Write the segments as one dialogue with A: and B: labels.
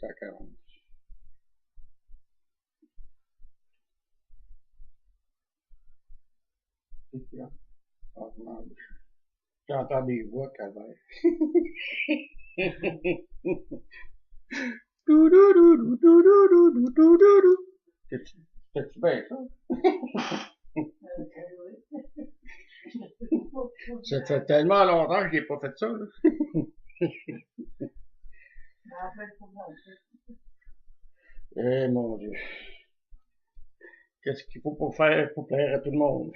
A: ça commence. J'entends des voix, calvaire. C'est-tu bien ça? Ça fait tellement longtemps que j'ai pas fait ça, là. Eh, mon Dieu. Qu'est-ce qu'il faut pour faire pour plaire à tout le monde?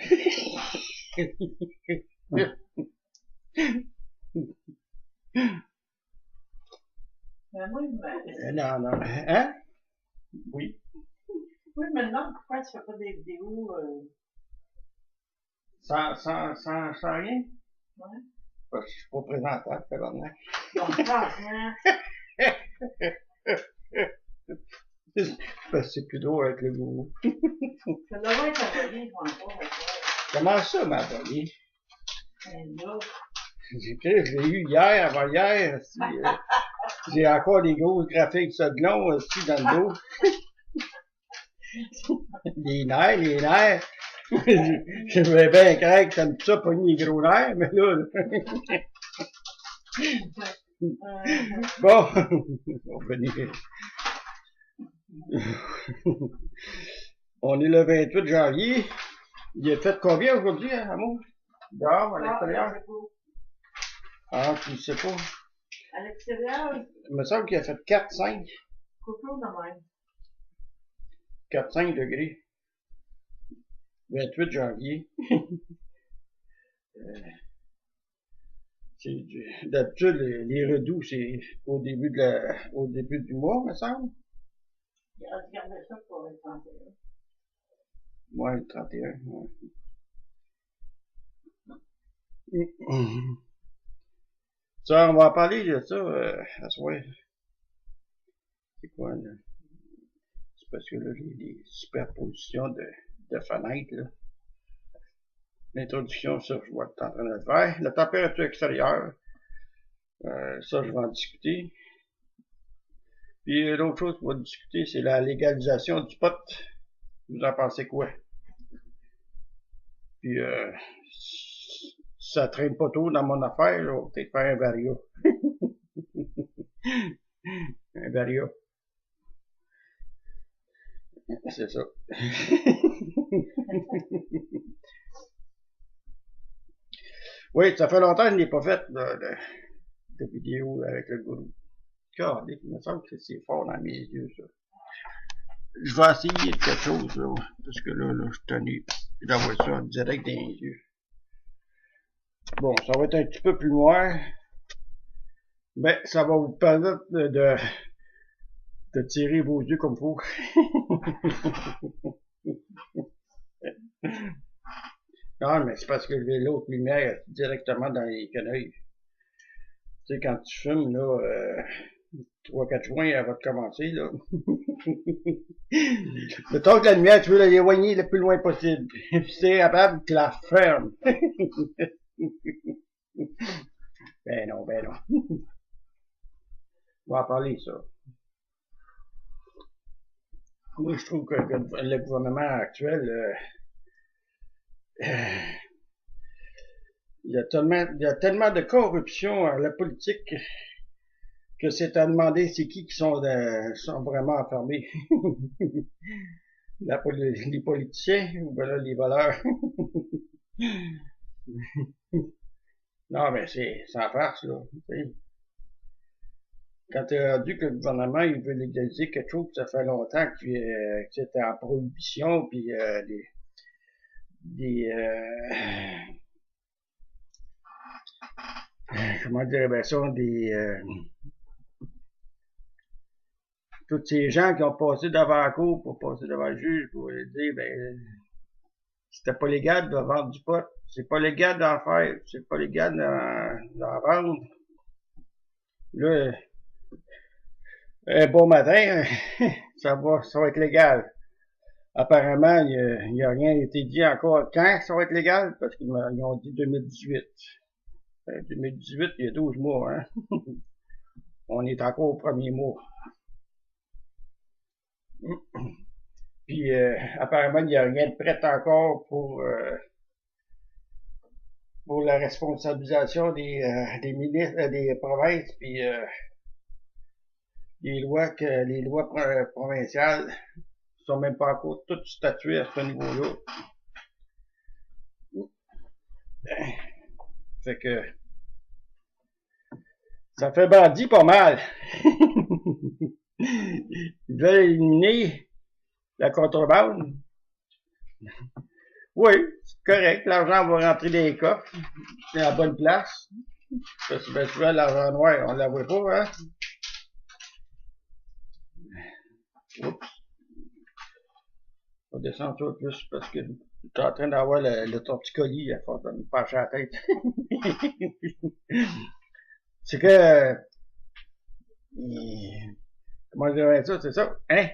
A: Non, non. Hein? Oui.
B: Oui, maintenant, pourquoi tu fais pas des vidéos
A: Sans rien?
B: Ouais.
A: Parce que je suis pas présentable, c'est bon,
B: Donc, franchement.
A: Parce que c'est plus drôle avec le gourou.
B: Ça devrait être abonné pour encore.
A: Comment ça, m'abonner?
B: Là.
A: Je l'ai eu hier, avant-hier. J'ai encore des gros graphiques Saglon aussi dans le dos. Les nerfs. Je vais bien craindre que t'aimes ça, pas les gros nerfs, mais là. Bon, on va venir. On est le 28 janvier. Il a fait combien aujourd'hui, hein, Amour? Dehors, à l'extérieur? Ah, tu ne sais pas.
B: À l'extérieur?
A: Il me semble qu'il a fait 4-5.
B: Coco de même.
A: 4-5 degrés. 28 janvier. D'habitude, les redoux, c'est au début du mois, me semble.
B: Il a regardé ça pour le 31.
A: Ouais, le 31. Ouais. Ça, on va parler de ça à soir. C'est quoi, là? C'est parce que là, j'ai des superpositions de fenêtres, là. L'introduction, ça, je vois que tu es en train de le faire. La température extérieure, ça, je vais en discuter. Puis l'autre chose qu'on va discuter, c'est la légalisation du pot. Vous en pensez quoi? Puis si ça traîne pas trop dans mon affaire, là, on va peut-être faire un varia. Un varia. C'est ça. Oui, ça fait longtemps que je n'ai pas fait de vidéo avec le gourou. Il me semble que c'est fort dans mes yeux, ça. Je vais essayer quelque chose, là, parce que là, je suis tenu d'avoir ça en direct dans les yeux. Bon, ça va être un petit peu plus noir. Mais ça va vous permettre de tirer vos yeux comme il faut. Non, mais c'est parce que l'autre lumière directement dans les quenouilles. Tu sais, quand tu fumes, là, 3-4 joints, elle va te commencer, là. Mettons que la lumière, tu veux l'éloigner le plus loin possible. Puis c'est capable, tu la fermes. Ben non. On va en parler, ça. Moi, je trouve que le gouvernement actuel, il y a tellement de corruption à la politique que c'est à demander c'est qui sont vraiment enfermés. Les politiciens ou ben là, les voleurs. Non, mais c'est sans farce, là. Quand tu as rendu que le gouvernement il veut légaliser quelque chose, ça fait longtemps que c'était en prohibition, puis comment dire ben ça, tous ces gens qui ont passé devant la cour pour passer devant le juge pour dire ben c'était pas légal de vendre du pot, c'est pas légal d'en faire, c'est pas légal d'en vendre. Là, un bon matin, ça va être légal. Apparemment, il n'y a rien été dit encore quand ça va être légal, parce qu'ils ont dit 2018. 2018, il y a 12 mois, hein. On est encore au premier mois. Puis apparemment, il n'y a rien de prêt encore pour la responsabilisation des ministres, des provinces, puis les lois provinciales sont même pas encore toutes statuées à ce niveau-là. Fait que ça fait bandit pas mal. Ils veulent éliminer la contrebande. Oui, c'est correct. L'argent va rentrer dans les coffres. C'est à la bonne place. Parce que ben, souvent, l'argent noir, on ne la voit pas, hein? Oups. On va descendre un peu plus parce que je suis en train d'avoir le torticolis à force de me pencher la tête. C'est que... comment je dirais ça? C'est ça, hein?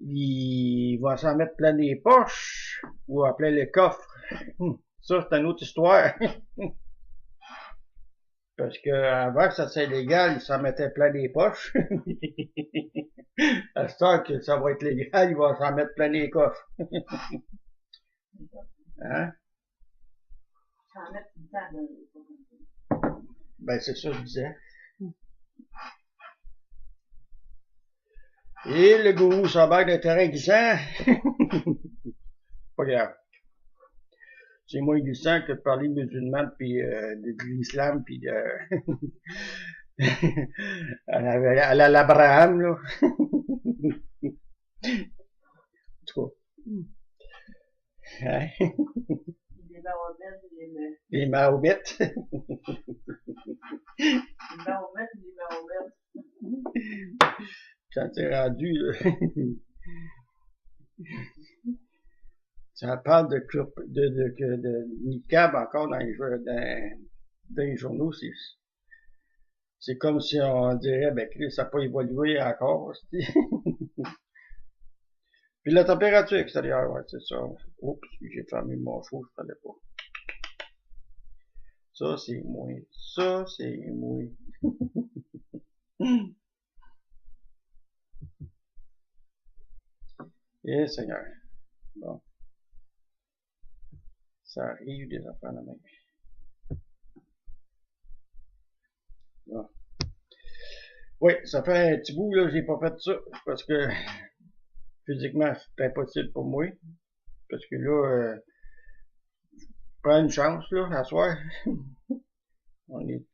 A: Il va s'en mettre plein les poches ou à plein les coffres. Ça, c'est une autre histoire. Parce que avant que ça soit légal, il s'en mettait plein les poches. À ce temps que ça va être légal, il va s'en mettre plein les coffres. Hein?
B: S'en mettre tout le temps dans les coffres.
A: Ben, c'est ça que je disais. Et le gourou s'embarque d'un terrain glissant. Pas grave. C'est moins glissant que de parler musulman puis de l'islam puis de à l'Abraham là. En tout cas. Hein? Les Mahomettes. Les
B: Mahomettes, les Mahomettes.
A: Quand t'es rendu là. Ça parle de niqab encore dans les journaux, c'est comme si on dirait, ben, que ça n'a pas évolué encore. Puis la température extérieure, ouais, c'est ça. Oups, j'ai fermé mon chaud, je fallait pas. Ça, c'est moins. Ça, c'est moins. Eh, Seigneur. Bon. Ça arrive des affaires de même. Bon. Oui, ça fait un petit bout, là, j'ai pas fait ça, parce que physiquement, c'est impossible pour moi. Parce que là, je prends une chance, là, à soir. on est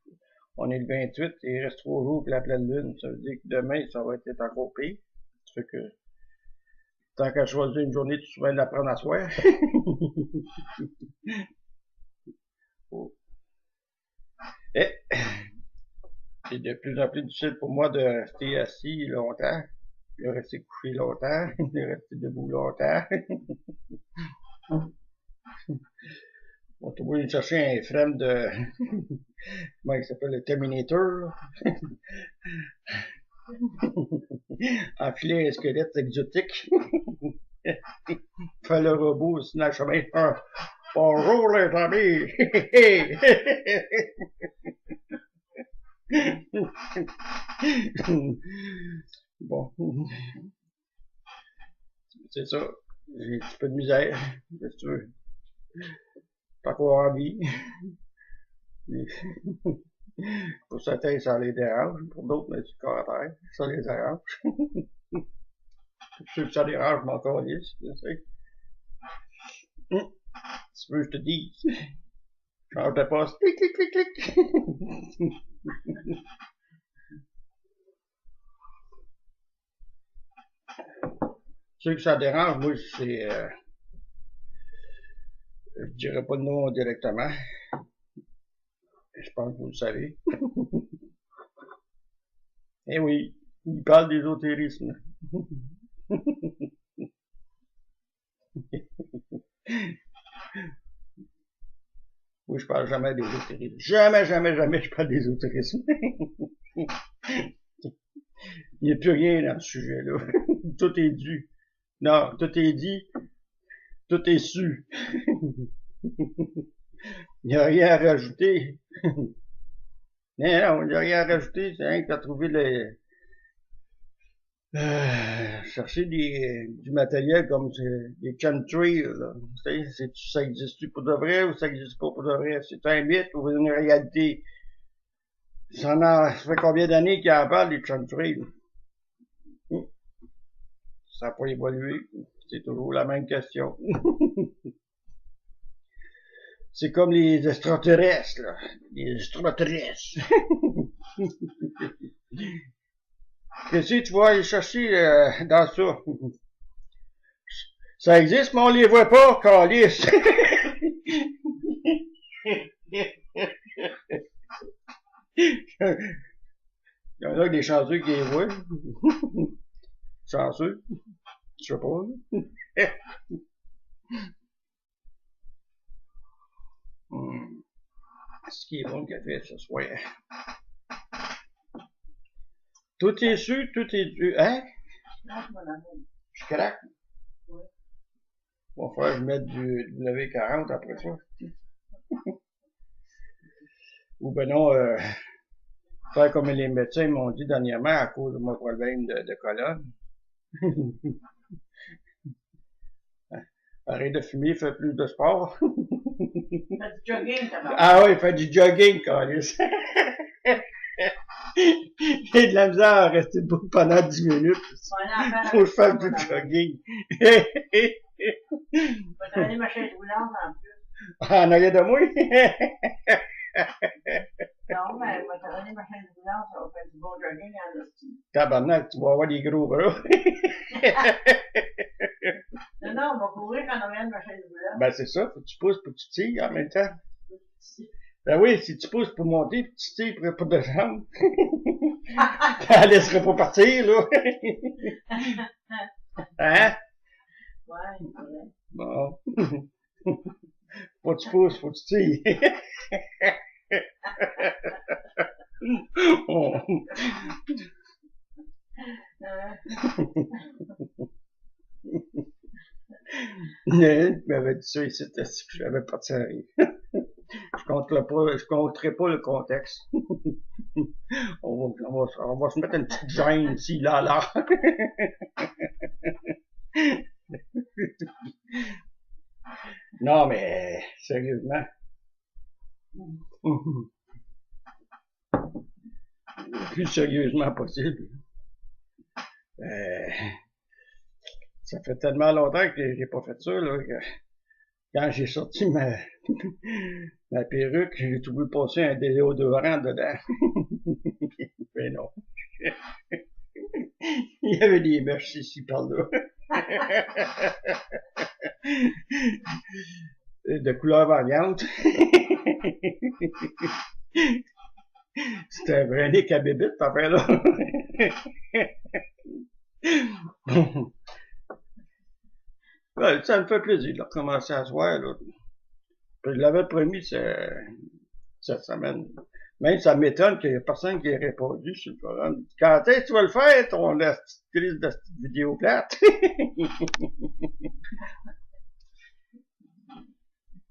A: le 28, il reste 3 jours pour la pleine lune. Ça veut dire que demain, ça va être encore pire. Ça fait que, tant qu'à choisir une journée, tu souviens de la prendre à soir. Oh. Et, c'est de plus en plus difficile pour moi de rester assis longtemps, de rester couché longtemps, de rester debout longtemps. On va trouver chercher un frame de, comment il s'appelle, le Terminator, enfiler un squelette exotique, faire le robot sinon le chemin. Bonjour les amis! Bon. C'est ça. J'ai un petit peu de misère. Qu'est-ce que tu veux? Pas quoi envie. Pour certains, ça les dérange. Pour d'autres, mais c'est caractère. Ça les dérange. Pour ceux que ça dérange, je m'en calisse. Tu sais. Tu veux que je te dise? Change de poste. Clic, clic, clic, clic. Ceux que ça dérange, moi, c'est... je dirais pas le nom directement. Je pense que vous le savez. Eh oui, il parle d'ésotérisme. Oui, je parle jamais d'ésotérisme. Jamais, jamais, jamais je parle d'ésotérisme. Il n'y a plus rien dans ce sujet-là. Tout est dû. Non, tout est dit. Tout est su. Il n'y a rien à rajouter. Non, il n'y a rien à rajouter. C'est rien que t'as trouvé Chercher du matériel comme des chemtrails, là. Ça existe pour de vrai ou ça existe pas pour de vrai? C'est un mythe ou une réalité? Ça fait combien d'années qu'il en parle, des chemtrails? Ça n'a pas évolué. C'est toujours la même question. C'est comme les extraterrestres, là. Les extraterrestres. Qu'est-ce que tu vas aller chercher dans ça? Ça existe, mais on les voit pas, câlisse. Il y en a des chanceux qui les voient. Chanceux. Je sais pas. Ce qui est bon le café ce soir. Tout est su, tout est dû. Hein? Je craque. Bon, faut que je mette du W40 après ça. Ou ben non, faire comme les médecins m'ont dit dernièrement à cause de mon problème de colonne. Arrête de fumer, fais plus de sport.
B: Fais du jogging, t'as
A: Ah oui, fais du jogging, câlisse. J'ai de la misère à rester debout pendant 10 minutes. Faut que je fasse du jogging.
B: Je vais te donner ma chaise roulante en plus.
A: En arrière de moi?
B: Non, mais je vais te donner ma chaise roulante, ça va faire du bon jogging en hostie.
A: Tabarnak, tu vas avoir des gros bras.
B: Non, on va courir en arrière de ma chaise roulante.
A: Ben c'est ça, faut que tu pousses pour que tu tires en même temps. Ben oui, si tu pousses pour monter, puis tu tires pour descendre. Elle laisserait pas partir, là. Hein?
B: Ouais, il faudrait.
A: Bon. Faut que tu pousses, faut que tu tires. Oh. Tu m'avais dit ça ici, je l'avais pas tiré. Je compterai pas le contexte. On va se mettre une petite gêne ici, là. Non, mais, sérieusement. Le plus sérieusement possible. Ça fait tellement longtemps que j'ai pas fait ça, là, que quand j'ai sorti ma perruque, j'ai trouvé passer un déodorant dedans. Mais non. Il y avait des mèches ici par là. De couleur variante. C'était un vrai nez à bébite, cette affaire-là. Ouais, ça me fait plaisir de recommencer à soir, là. Je l'avais promis cette semaine. Même ça m'étonne qu'il n'y ait personne qui ait répondu sur le forum. Quand est-ce que tu vas le faire, ton crise de vidéo plate?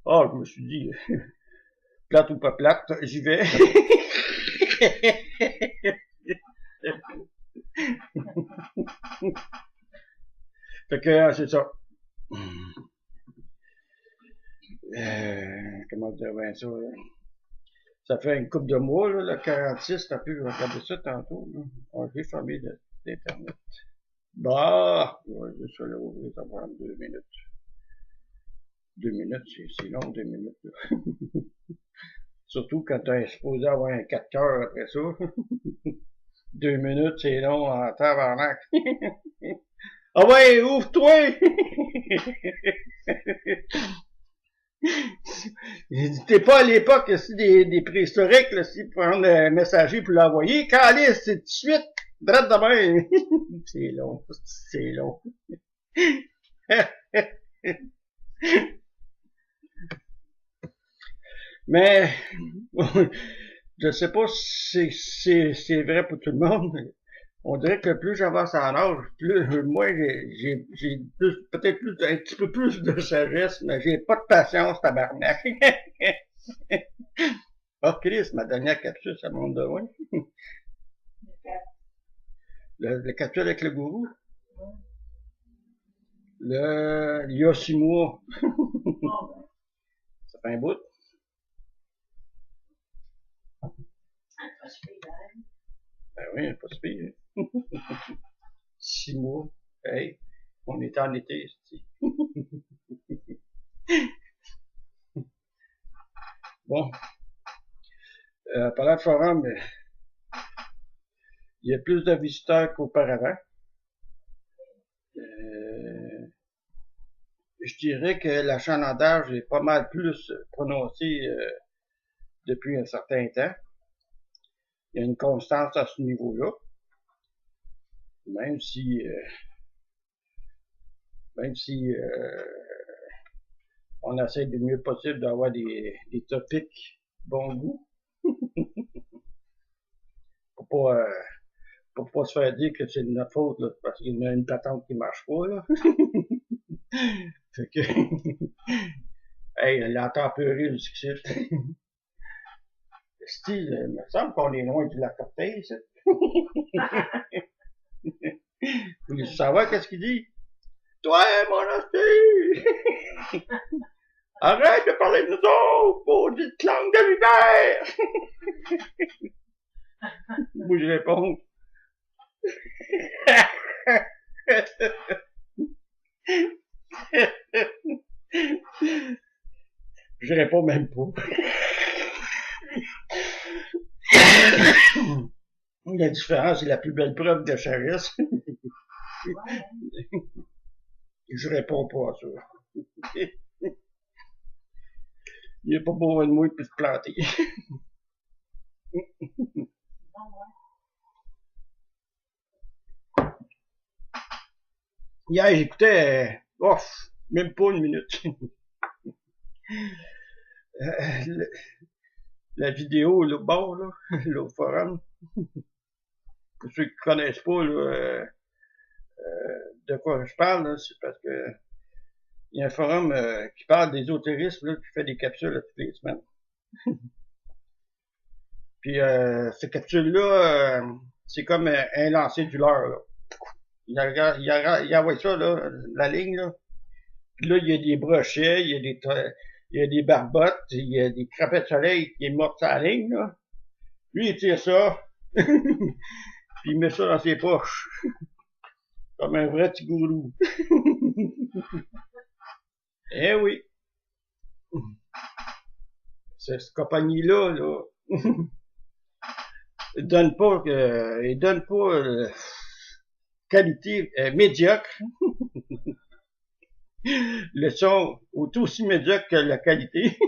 A: Oh, je me suis dit, plate ou pas plate, j'y vais. Fait que, c'est ça. Comment dire bien ça, là? Ça fait une couple de mois, là, le 46, t'as pu regarder ça tantôt, là. Oh, j'ai fermé l'Internet. Bah, ouais, je vais l'ouvrir, ça va prendre 2 minutes. 2 minutes, c'est long, 2 minutes, là. Surtout quand t'es supposé avoir un 4 heures après ça. 2 minutes, c'est long en tabarnak. Ah ouais, ouvre-toi! T'es pas à l'époque si des préhistoriques, là, si prendre un messager pour l'envoyer. Calice, c'est tout de suite. Drette de même. C'est long. C'est long. Mais, je sais pas si c'est vrai pour tout le monde. On dirait que plus j'avance en âge, plus, moi, j'ai peut-être un petit peu plus de sagesse, mais j'ai pas de patience, tabarnak. Oh, Chris, ma dernière capsule, ça monte de loin. Le capsule avec le gourou. Il y a 6 mois.
B: Bon,
A: Ça fait un bout.
B: pas si pire, hein.
A: Ben oui, pas si pire. 6 mois. Hey, on était en été, c'est. Bon. Parlant de forum, il y a plus de visiteurs qu'auparavant. Je dirais que l'achalandage est pas mal plus prononcé depuis un certain temps. Il y a une constance à ce niveau-là. Même si on essaie du mieux possible d'avoir des topics bon goût. pour pas se faire dire que c'est de notre faute, là, parce qu'il y a une patente qui marche pas, là. Fait que, hey, la tempérée du succès. Style, il me semble qu'on est loin de la corteille, ça. Vous voulez savoir qu'est-ce qu'il dit? Toi, mon hostie! Arrête de parler de nous autres, maudite langue de l'hiver! Moi, je réponds. Je réponds même pas. La différence est la plus belle preuve de charesse. Je réponds pas à ça. Il n'y a pas besoin de moi pour se planter. Hier, j'écoutais, même pas une minute. La vidéo, là, bas, là, au forum. Pour ceux qui connaissent pas, là, de quoi je parle, là, c'est parce que il y a un forum qui parle d'ésotérisme, là, qui fait des capsules toutes les semaines. Puis ces capsules-là, c'est comme un lancer du leurre, là. Il envoie ça, là, la ligne, là. Puis là, il y a des brochets, il y a des barbottes, il y a des crapets de soleil qui est morts sur la ligne, là. Lui, il tire ça, puis il met ça dans ses poches. Comme un vrai petit gourou. Eh oui. Cette compagnie-là, là, il donne pas qualité médiocre. Le son est aussi médiocre que la qualité.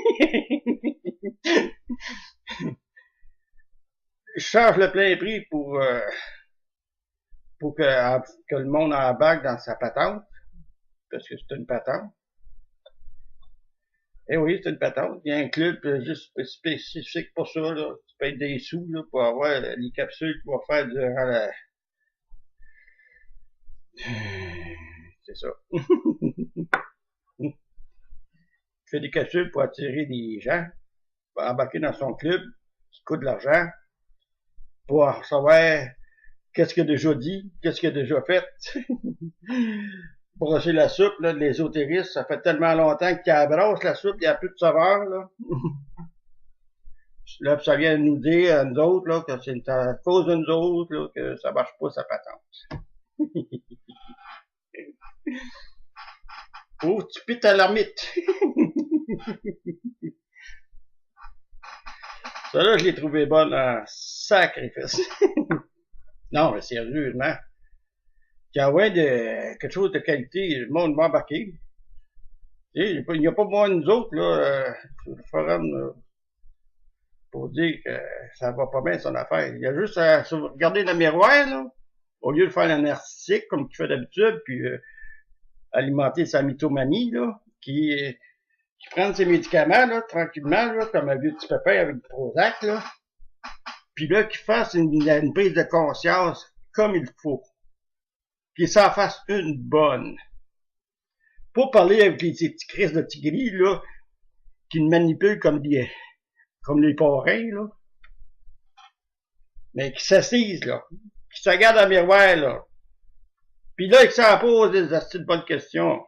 A: Je charge le plein prix pour que le monde embarque dans sa patente, parce que c'est une patente. Eh oui, c'est une patente. Il y a un club juste spécifique pour ça, là. Tu payes des sous, là, pour avoir les capsules qu'il va faire durant la... C'est ça. Tu fais des capsules pour attirer des gens, pour embarquer dans son club, qui coûte de l'argent, pour savoir qu'est-ce qu'il a déjà dit, qu'est-ce qu'il a déjà fait. Brosser la soupe, là, de l'ésotérisme, ça fait tellement longtemps qu'il abrasse la soupe, il n'y a plus de saveur, là. Là, ça vient nous dire à nous autres, là, que c'est à cause de nous autres, là, que ça marche pas, sa patente. Oh, tu pites à l'ermite. Ça, là, je l'ai trouvé bonne en sacrifice. Non, mais sérieusement. Qu'il y a quelque chose de qualité, le monde va embarquer. Il n'y a pas moins de nous autres, là, sur le forum, là, pour dire que ça va pas bien son affaire. Il y a juste à regarder le miroir, là, au lieu de faire un artistique comme tu fais d'habitude, puis alimenter sa mythomanie, là, qui prend ses médicaments, là, tranquillement, là, comme un vieux petit pépin avec du Prozac, là, puis là, qu'il fasse une prise de conscience comme il faut. Qu'il s'en fasse une bonne. Pas parler avec ces petits crises de tigris, là, qui nous manipulent comme les parrains, là. Mais qui s'assisent, là. qui se regarde dans le miroir, là. Puis là, il s'en pose des astuces de bonnes questions.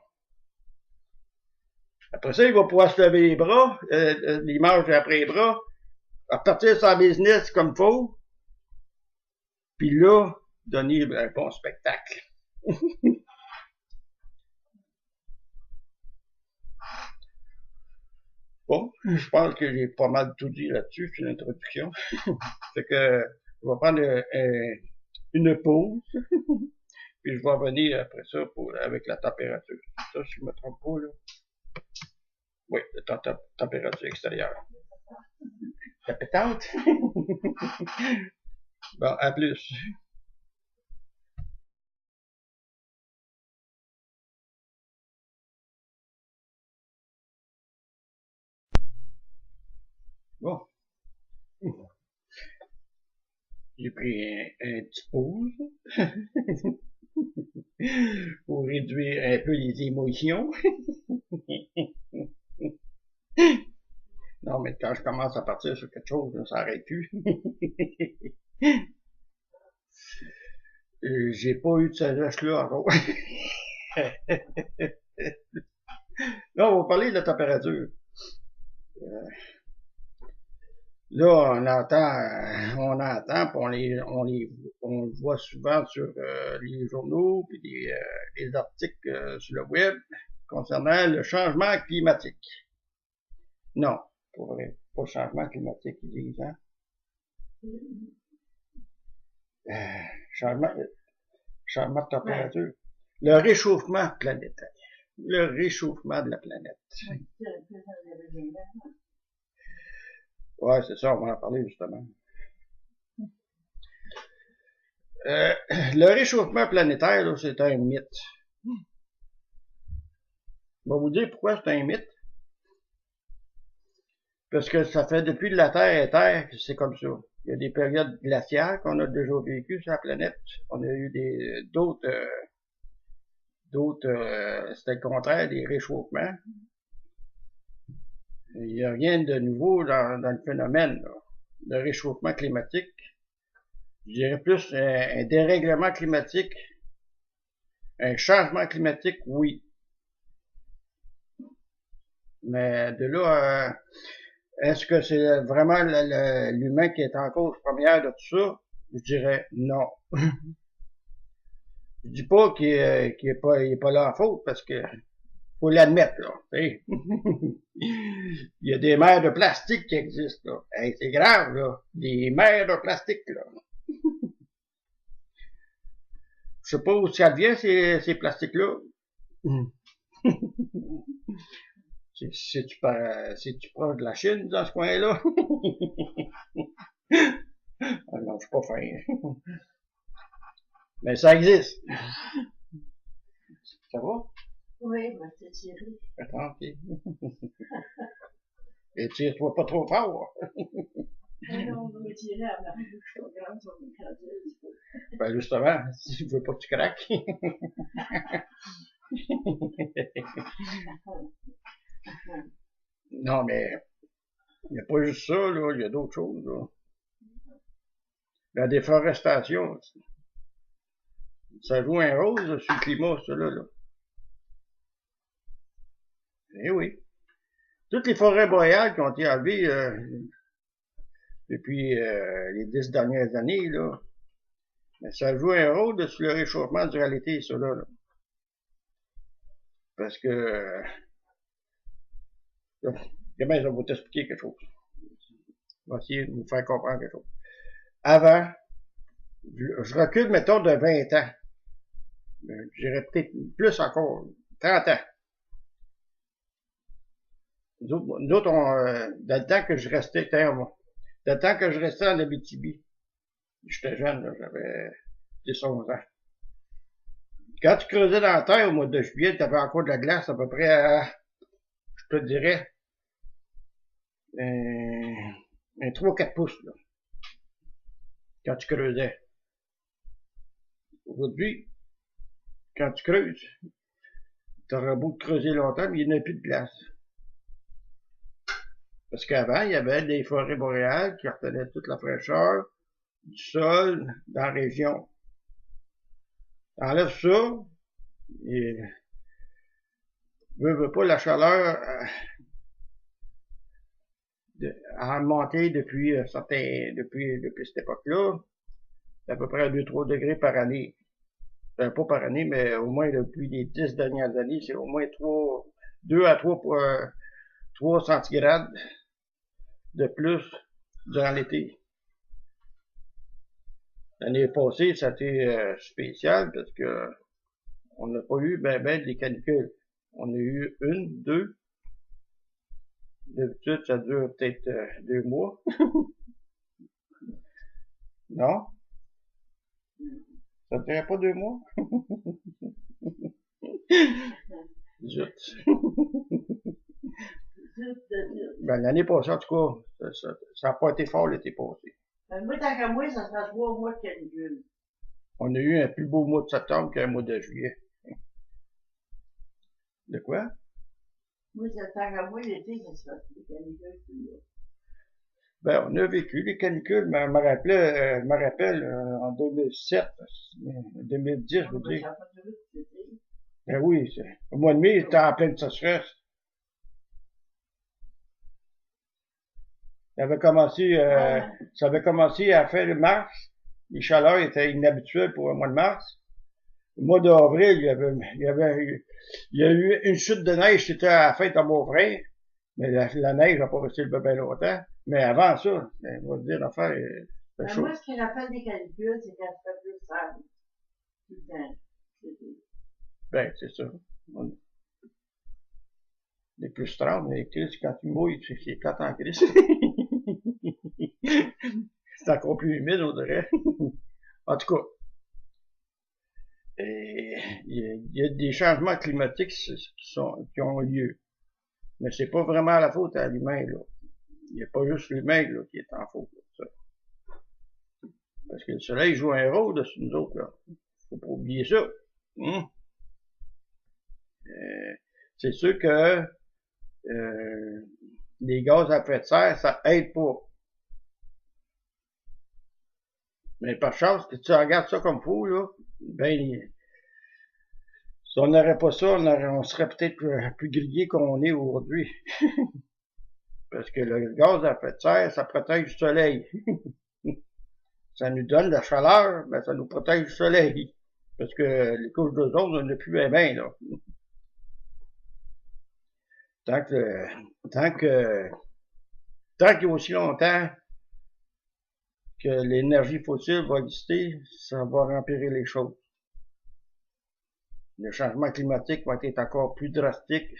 A: Après ça, il va pouvoir se lever les bras, les manches après les bras, repartir sa business comme faut, puis là, donner un bon spectacle. Bon, je pense que j'ai pas mal tout dit là-dessus, c'est l'introduction. Fait que je vais prendre une pause, puis je vais revenir après ça avec la température. Ça, si je me trompe pas, là. Oui, la température extérieure. La pétante? Bon, à plus. Bon. J'ai pris un petit pause pour réduire un peu les émotions. Non, mais quand je commence à partir sur quelque chose, ça n'arrête plus. J'ai pas eu de sagesse-là encore. Là, on va parler de la température. Là, on entend, puis on le voit souvent sur les journaux, puis les articles sur le web concernant le changement climatique. Non, pas le changement climatique, ils disent, hein? Changement de température. Le réchauffement planétaire. Le réchauffement de la planète. Ouais, c'est ça, on va en parler justement. Le réchauffement planétaire, c'est un mythe. Je vais vous dire pourquoi c'est un mythe. Parce que ça fait depuis que la Terre est Terre que c'est comme ça. Il y a des périodes glaciaires qu'on a déjà vécues sur la planète. On a eu d'autres, c'était le contraire, des réchauffements. Il n'y a rien de nouveau dans le phénomène là, de réchauffement climatique. Je dirais plus un dérèglement climatique, un changement climatique, oui. Mais de là, est-ce que c'est vraiment l'humain qui est en cause première de tout ça? Je dirais non. Je dis pas qu'il est pas là en faute, parce que faut l'admettre, là. Il y a des mers de plastique qui existent, là. Hey, c'est grave, là. Des mers de plastique, là. Je sais pas où ça vient, ces plastiques-là. C'est-tu proche de la Chine, dans ce coin-là? Ah non, je suis pas fin. Mais ça existe. Ça va?
B: Oui, mais c'est tiré.
A: Attends, ok. Et tire-toi pas trop fort.
B: Non, on va me tirer à la bouche, je regarde sur mon cadeau.
A: Ben justement, si tu veux pas que tu craques. Non, mais il n'y a pas juste ça, là, il y a d'autres choses, là. La déforestation, ça joue un rôle sur le climat, ça, là. Eh oui. Toutes les forêts boréales qui ont été enlevées depuis les 10 dernières années, là, mais ça joue un rôle sur le réchauffement du réalité, ça, là. Parce que demain, je vais vous t'expliquer quelque chose. Je vais essayer de vous faire comprendre quelque chose. Avant, je recule, mettons, de 20 ans. Je dirais peut-être plus encore, 30 ans. Nous autres dans le temps que je restais, dans le temps que je restais en Abitibi, j'étais jeune, là, j'avais 10-11 ans. Quand tu creusais dans la terre au mois de juillet, tu avais encore de la glace à peu près à, je te dirais, un 3-4 pouces, là. Quand tu creusais. Aujourd'hui, quand tu creuses, tu auras beau creuser longtemps, mais il n'y en a plus de glace. Parce qu'avant, il y avait des forêts boréales qui retenaient toute la fraîcheur du sol dans la région. Enlève ça, et veut pas la chaleur a monté depuis depuis cette époque-là, c'est à peu près 2-3 degrés par année. Pas par année, mais au moins depuis les 10 dernières années, c'est au moins 2 à 3 centigrades de plus durant l'été. L'année passée, ça a été spécial parce que on n'a pas eu ben des canicules. On a eu une, deux. D'habitude, ça dure peut-être 2 mois. Non? Ça ne durait pas 2 mois? Zut. Ben, l'année passée, en tout cas, ça n'a pas été fort l'été passé.
B: Ben, moi, tant qu'à moi, ça se passe 3 mois de canicule.
A: On a eu un plus beau mois de septembre qu'un mois de juillet. De quoi?
B: Moi, tant qu'à moi, l'été, ça se passe des canicules plus là.
A: Ben, on a vécu les canicules, mais je me rappelle, en 2007, 2010, je veux
B: Ben,
A: dire.
B: ça n'a pas duré tout l'été.
A: Ben oui, au mois de mai, c'était en pleine sécheresse. Ça avait commencé à la fin de mars. Les chaleurs étaient inhabituelles pour le mois de mars. Le mois d'avril, il y a eu une chute de neige, c'était à la fête à Beaufrère. Mais la neige n'a pas resté le bien longtemps. Mais avant ça, on va dire l'affaire, c'était chaud.
B: Moi, ce qui rappelle des canicules, c'est qu'elle se fait plus sale. Tout le temps.
A: Ben, c'est ça. Les plus 30, mais Chris, quand tu mouilles, c'est quand en Chris. C'est encore plus humide, on dirait. En tout cas, il y a des changements climatiques qui ont lieu. Mais c'est pas vraiment la faute à l'humain, là. Il n'y a pas juste l'humain, là, qui est en faute, là, ça. Parce que le soleil joue un rôle, sur nous autres, là. Faut pas oublier ça. C'est sûr que les gaz à effet de serre, ça aide pas. Mais par chance, que tu regardes ça comme fou, là, ben, si on n'aurait pas ça, on serait peut-être plus grillé qu'on est aujourd'hui. Parce que le gaz à effet de serre, ça protège du soleil. Ça nous donne de la chaleur, mais ça nous protège du soleil. Parce que les couches d'ozone, on n'a plus bien, là. Tant qu'il y a aussi longtemps que l'énergie fossile va exister, ça va empirer les choses. Le changement climatique va être encore plus drastique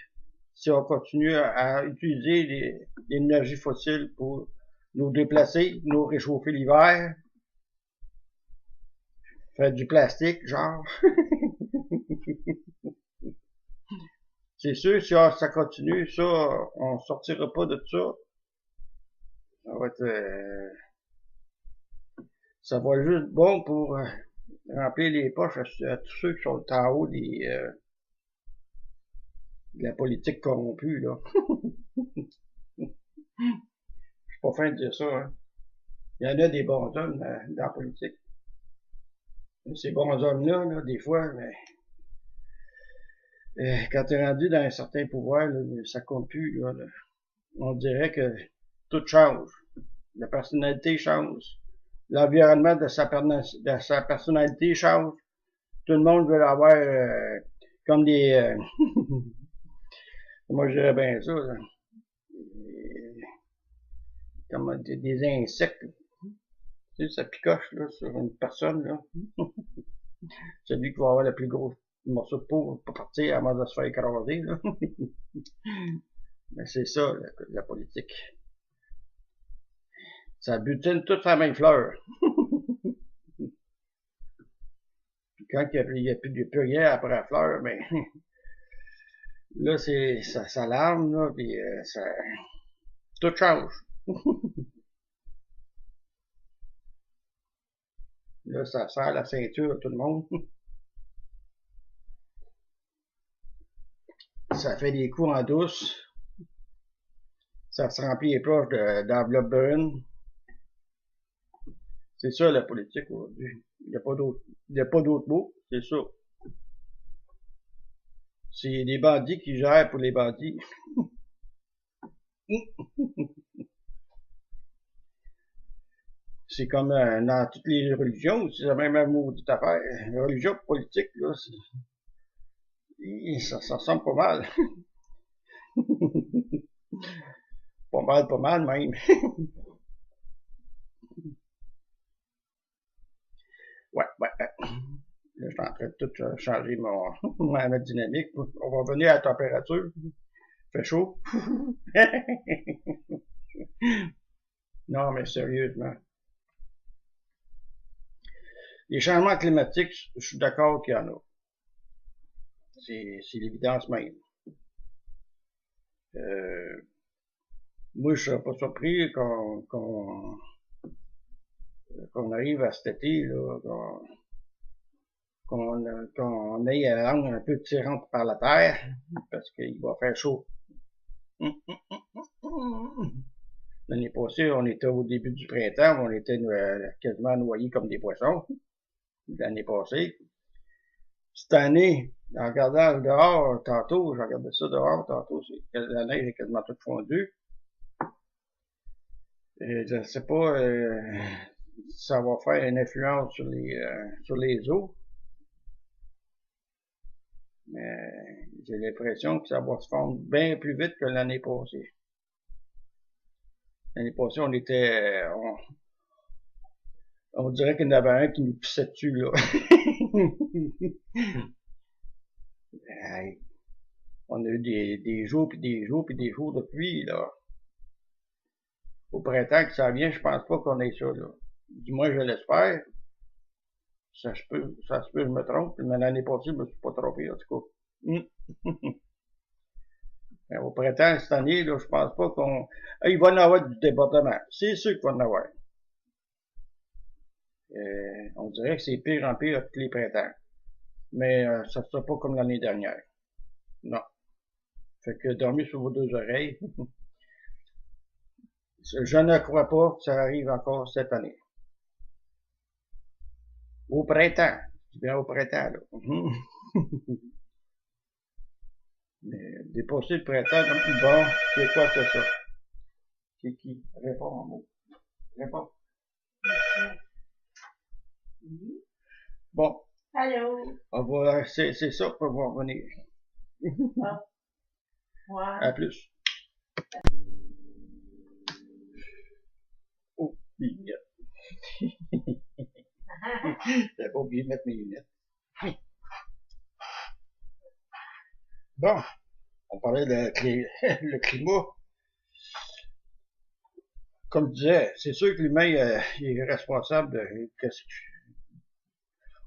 A: si on continue à utiliser l'énergie fossile pour nous déplacer, nous réchauffer l'hiver, faire du plastique, genre. C'est sûr, si ça continue, ça, on sortira pas de ça. Ça va être, ça va être juste bon pour remplir les poches à tous ceux qui sont en haut de la politique corrompue, là. Je suis pas fin de dire ça, hein. Il y en a des bons hommes dans la politique. Ces bons hommes-là, là, des fois, mais quand tu es rendu dans un certain pouvoir, là, ça compte plus, là. On dirait que tout change. La personnalité change. L'environnement de sa personnalité change. Tout le monde veut l'avoir comme des... moi, je dirais bien ça, là. Comme des insectes. Tu sais, ça picoche là, sur une personne. Là. Celui qui va avoir le plus gros morceau de peau pour partir avant de se faire écraser. Là. Mais c'est ça, la politique. Ça butine toute sa même fleur. Puis quand il n'y a plus rien après la fleur, ben là, ça larme, là, puis ça... Tout change. Là, ça serre la ceinture à tout le monde. Ça fait des coups en douce. Ça se remplit les poches d'enveloppe brune. C'est ça la politique aujourd'hui. Il n'y a pas d'autre mot. C'est ça. C'est les bandits qui gèrent pour les bandits. C'est comme dans toutes les religions, c'est la même maudite affaire. La religion politique, là, ça ressemble pas mal. Pas mal même. Ouais. Là, je suis en train de tout changer ma dynamique. On va revenir à la température. Il fait chaud. Non, mais sérieusement. Les changements climatiques, je suis d'accord qu'il y en a. C'est l'évidence même. Moi, je serais pas surpris qu'on arrive à cet été, là, qu'on ait la langue un peu tirante par la terre, parce qu'il va faire chaud. L'année passée, on était au début du printemps, on était quasiment noyés comme des poissons. L'année passée. Cette année, en regardant dehors tantôt, j'ai regardé ça dehors tantôt, la neige est quasiment toute fondue. Et je ne sais pas ça va faire une influence sur les eaux. Mais j'ai l'impression que ça va se fondre bien plus vite que l'année passée. L'année passée, on dirait qu'il y en avait un qui nous pissait dessus, là. On a eu des jours puis des jours de pluie, là. Au printemps que ça vient, je pense pas qu'on ait ça, là. Du moins, je l'espère. Ça se peut, je me trompe, mais l'année passée, je me suis pas trompé, en tout cas. Mais au printemps, cette année, là, je pense pas qu'on... il va y en avoir du débordement. C'est sûr qu'il va y en avoir. On dirait que c'est pire en pire tous les printemps. Mais ça ne sera pas comme l'année dernière. Non. Fait que dormez sur vos deux oreilles. Je ne crois pas que ça arrive encore cette année. Au printemps. C'est bien au printemps, là. Mais dépasser le printemps, bon, c'est quoi c'est ça? C'est qui? Réponds en mots. Réponds. Bon.
B: Allô?
A: C'est ça pour voir venir.
B: Ah. Ouais.
A: À plus. Oh, les lunettes. J'avais pas oublié de mettre mes lunettes. Bon, on parlait de le climat. Comme je disais, c'est sûr que l'humain il est responsable de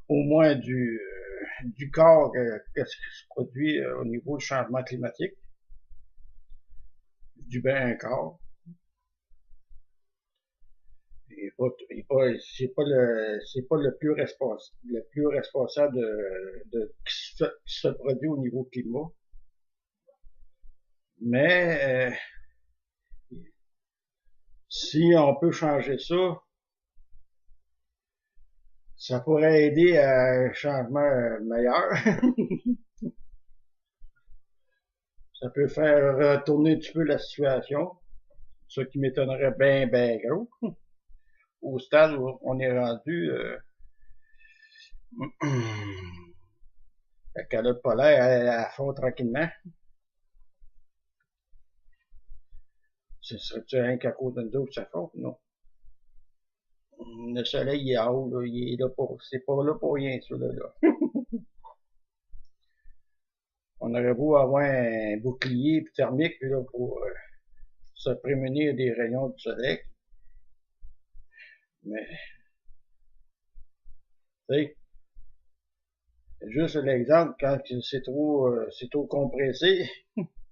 A: au moins du corps, qu'est-ce qui se produit au niveau du changement climatique. Du bien un corps. C'est pas le plus responsable de qui se produit au niveau climat. Mais si on peut changer ça, ça pourrait aider à un changement meilleur. Ça peut faire retourner un petit peu la situation, ce qui m'étonnerait bien gros. Au stade où on est rendu, la calotte polaire, elle fond tranquillement. Ce serait-tu rien qu'à cause de nous autres, ça fond? Non. Le soleil, il est en haut, là, il est là pour, c'est pas là pour rien, ça, là. On aurait beau avoir un bouclier thermique, là, pour se prémunir des rayons du soleil. Mais, tu sais, juste l'exemple, quand c'est trop compressé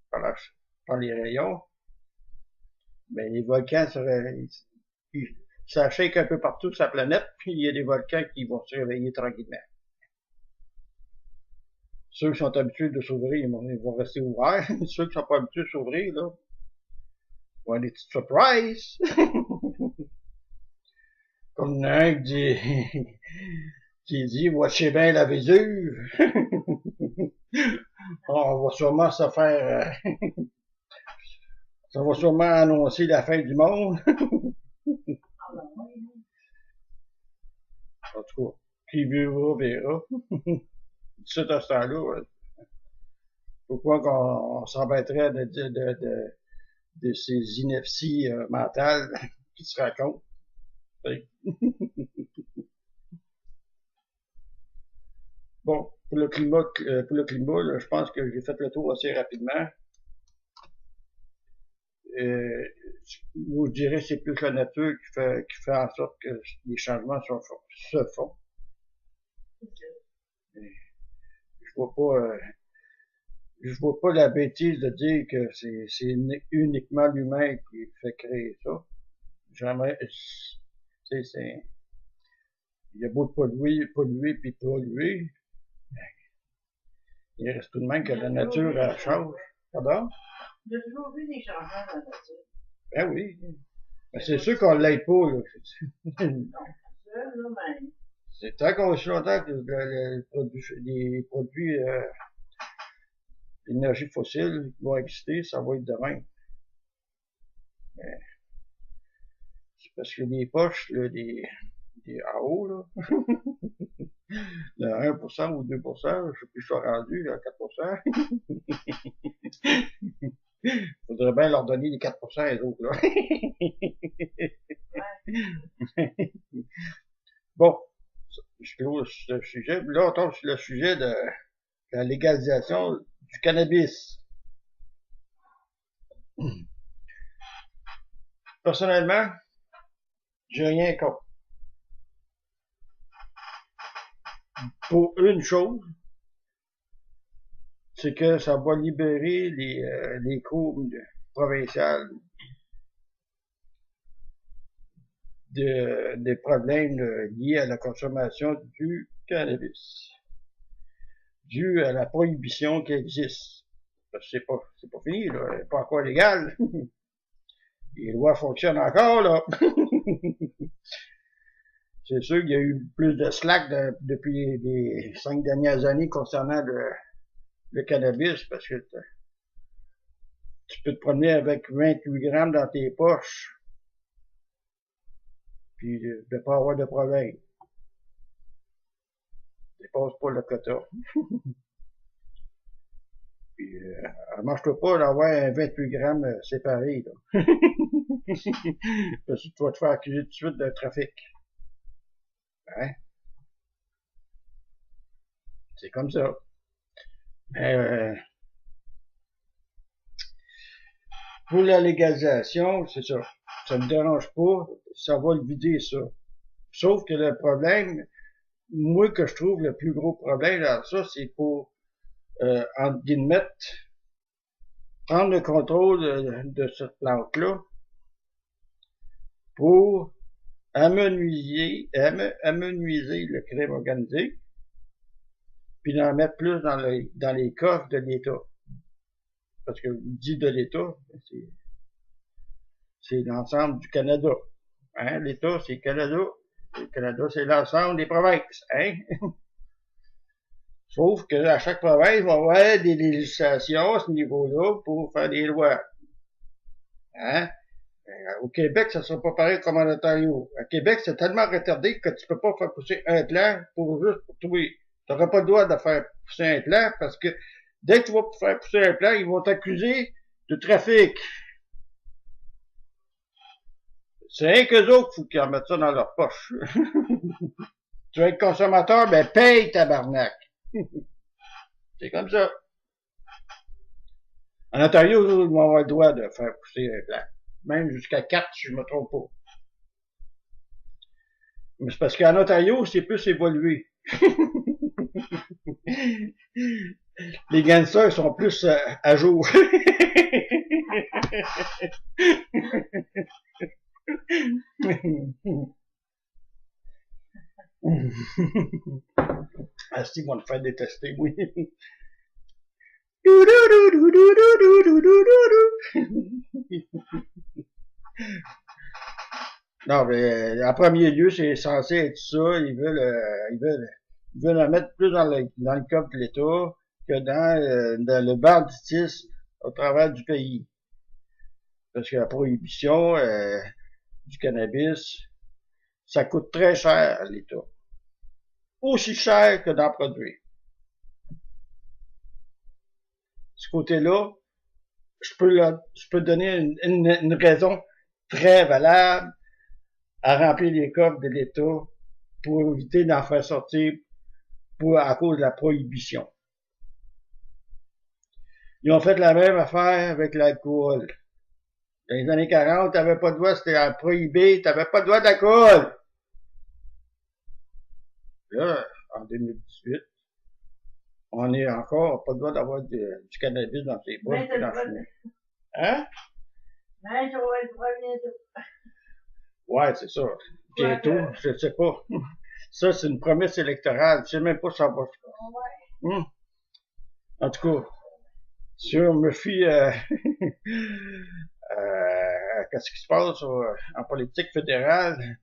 A: par les rayons, ben, les volcans ça shake un peu partout sur la planète, puis il y a des volcans qui vont se réveiller tranquillement. Ceux qui sont habitués de s'ouvrir, ils vont rester ouverts. Ceux qui sont pas habitués de s'ouvrir, là, vont avoir des petites surprises. Comme un qui dit, qui dit, watchez bien la Vésuve. On va sûrement se faire, ça va sûrement annoncer la fin du monde.
B: Ah ben oui.
A: En tout cas, qui vivra verra. C'est à ce temps-là, pourquoi qu'on s'embêterait de ces inepties mentales qui se racontent. Bon, pour le climat, là, je pense que j'ai fait le tour assez rapidement. Moi, je dirais que c'est plus la nature qui fait en sorte que les changements se font. Je vois pas la bêtise de dire que c'est uniquement l'humain qui fait créer ça. Jamais, tu sais, il y a beau de polluer puis polluer, il reste tout de même que la nature, elle change. Pardon?
B: Il y a toujours eu des changements dans la nature.
A: Ben oui. Ben c'est sûr qu'on l'aide pas, là.
B: Non, ça, là, mais
A: C'est tant qu'on est longtemps que les produits d'énergie fossile vont exister, ça va être de même. Mais c'est parce que les poches, là, des en haut, là, de 1% ou 2%, je sais plus, je suis rendu à 4%. Faudrait bien leur donner les 4% les autres, là. Bon, je close ce sujet. Là, on tombe sur le sujet de la légalisation du cannabis. Personnellement, j'ai rien contre. Pour une chose, c'est que ça va libérer les cours provinciales des problèmes liés à la consommation du cannabis, dû à la prohibition qui existe. Parce que c'est pas fini, là, c'est pas encore légal. Les lois fonctionnent encore, là. C'est sûr qu'il y a eu plus de slack depuis les 5 dernières années concernant le cannabis, parce que tu peux te promener avec 28 grammes dans tes poches, puis de pas avoir de problème. Dépasse pas le quota. Puis, mange-toi pas d'avoir un 28 grammes séparé, là. Parce que tu vas te faire accuser tout de suite de trafic. Hein? C'est comme ça. Mais, pour la légalisation, c'est ça. Ça me dérange pas. Ça va le vider, ça. Sauf que le problème, moi, que je trouve le plus gros problème dans ça, c'est pour, entre guillemets, prendre le contrôle de cette plante-là pour amenuiser le crime organisé, puis d'en mettre plus dans les coffres de l'État. Parce que dit de l'État, c'est l'ensemble du Canada. Hein? L'État, c'est le Canada. Le Canada, c'est l'ensemble des provinces. Hein? Sauf que à chaque province, il va y avoir des législations à ce niveau-là pour faire des lois. Hein? Au Québec, ça sera pas pareil comme en Ontario. À Québec, c'est tellement retardé que tu peux pas faire pousser un plant pour toi. Tu n'auras pas le droit de faire pousser un plant parce que dès que tu vas faire pousser un plant, ils vont t'accuser de trafic. C'est rien qu'eux autres, faut qu'ils en mettent ça dans leur poche. Tu veux être consommateur, ben paye tabarnak. C'est comme ça. En Ontario, ils vont avoir le droit de faire pousser un plant. Même jusqu'à 4, si je me trompe pas. Mais c'est parce qu'en Ontario, c'est plus évolué. Les gangsters sont plus à jour. Ah, si, ils vont le faire détester, oui. Non, mais en premier lieu, c'est censé être ça. Ils veulent la mettre plus dans le coffre de l'État que dans le banditisme au travers du pays. Parce que la prohibition du cannabis, ça coûte très cher à l'État. Aussi cher que d'en produire. Ce côté-là, je peux donner une raison très valable à remplir les coffres de l'État pour éviter d'en faire sortir à cause de la prohibition. Ils ont fait la même affaire avec l'alcool. Dans les années 40, t'avais pas de droit, c'était prohibé, t'avais pas de droit d'alcool. Là, en 2018, on est encore pas de droit d'avoir du cannabis dans ses poches et dans le Hein?
B: Mais ça va être bientôt.
A: Ouais, c'est ça. Bientôt, je sais pas. Ça, c'est une promesse électorale. Je sais même pas si ça va.
B: Ouais.
A: En tout cas, si on me fie qu'est-ce qui se passe en politique fédérale,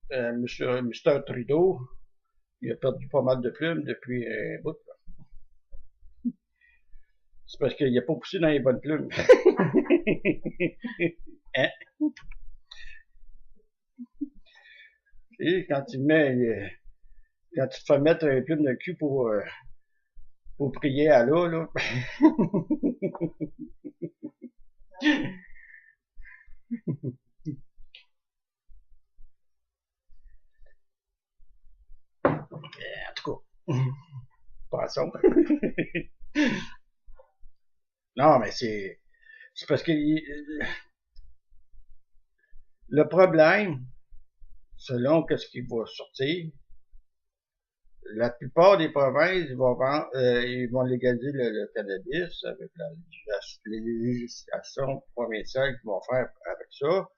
A: Mr. Trudeau, il a perdu pas mal de plumes depuis un bout. C'est parce qu'il n'a pas poussé dans les bonnes plumes. Hein? Et quand tu te fais mettre un plume de cul pour prier à l'eau, là. En tout cas, passons. Non, mais c'est parce que le problème, selon ce qui va sortir, la plupart des provinces ils vont légaliser le cannabis avec les législations provinciales qu'ils vont faire avec ça.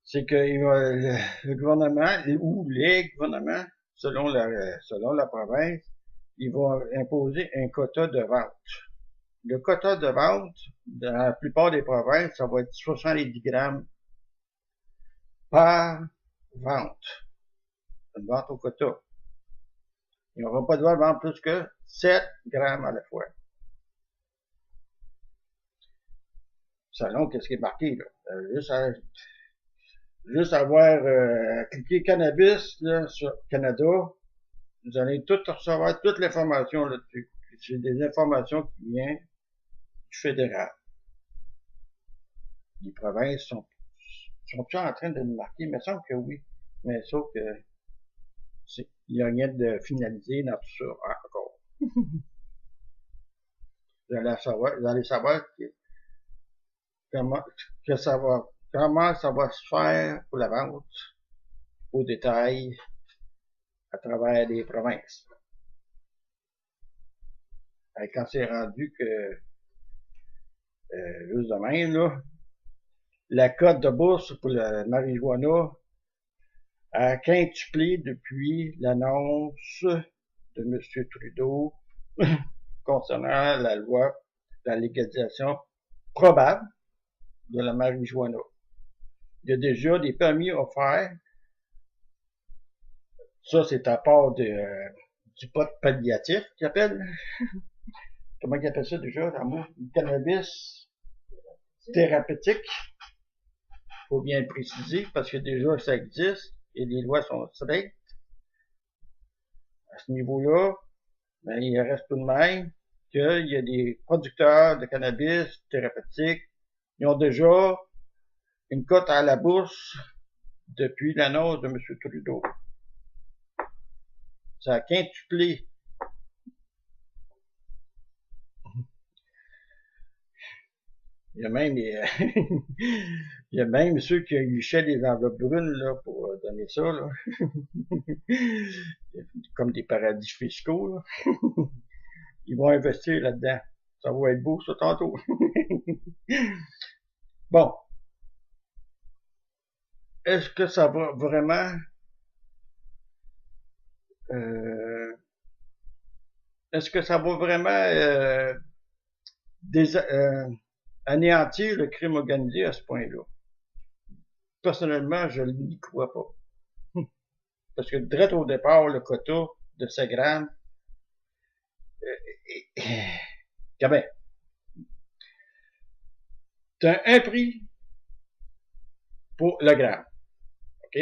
A: C'est que le gouvernement ou les gouvernements, selon la province, ils vont imposer un quota de vente. Le quota de vente, dans la plupart des provinces, ça va être 70 grammes par vente. Une vente au quota. Ils n'auront pas le droit de vendre plus que 7 grammes à la fois. Selon ce qui est marqué, là. Juste avoir cliqué cannabis là, sur Canada, vous allez tout recevoir toute l'information là-dessus. C'est des informations qui viennent du fédéral. Les provinces sont-ils en train de le marquer? Il me semble que oui. Mais sauf que il n'y a rien de finalisé dans tout ça encore. Vous allez savoir comment ça va se faire pour la vente au détail à travers les provinces. Et quand c'est rendu que juste de même, là, la cote de bourse pour le marijuana a quintuplé depuis l'annonce de M. Trudeau concernant la loi de la légalisation probable de la marijuana. Il y a déjà des permis offerts. Ça, c'est à part du pot palliatif qu'ils appellent. Comment ils appellent ça déjà? Du cannabis thérapeutique. Faut bien le préciser parce que déjà ça existe et les lois sont strictes. À ce niveau-là, ben, il reste tout de même qu'il y a des producteurs de cannabis thérapeutique. Ils ont déjà une cote à la bourse depuis l'annonce de M. Trudeau. Ça a quintuplé. Il y a même il y a même ceux qui lichaient des enveloppes brunes là, pour donner ça. Là. Comme des paradis fiscaux. Là. Ils vont investir là-dedans. Ça va être beau, ça, tantôt. Bon. Est-ce que ça va vraiment est-ce que ça va vraiment anéantir le crime organisé à ce point-là? personnellement, je n'y crois pas. Parce que direct au départ, le quota de 100 grammes, ben, t'as un prix pour le gramme. OK?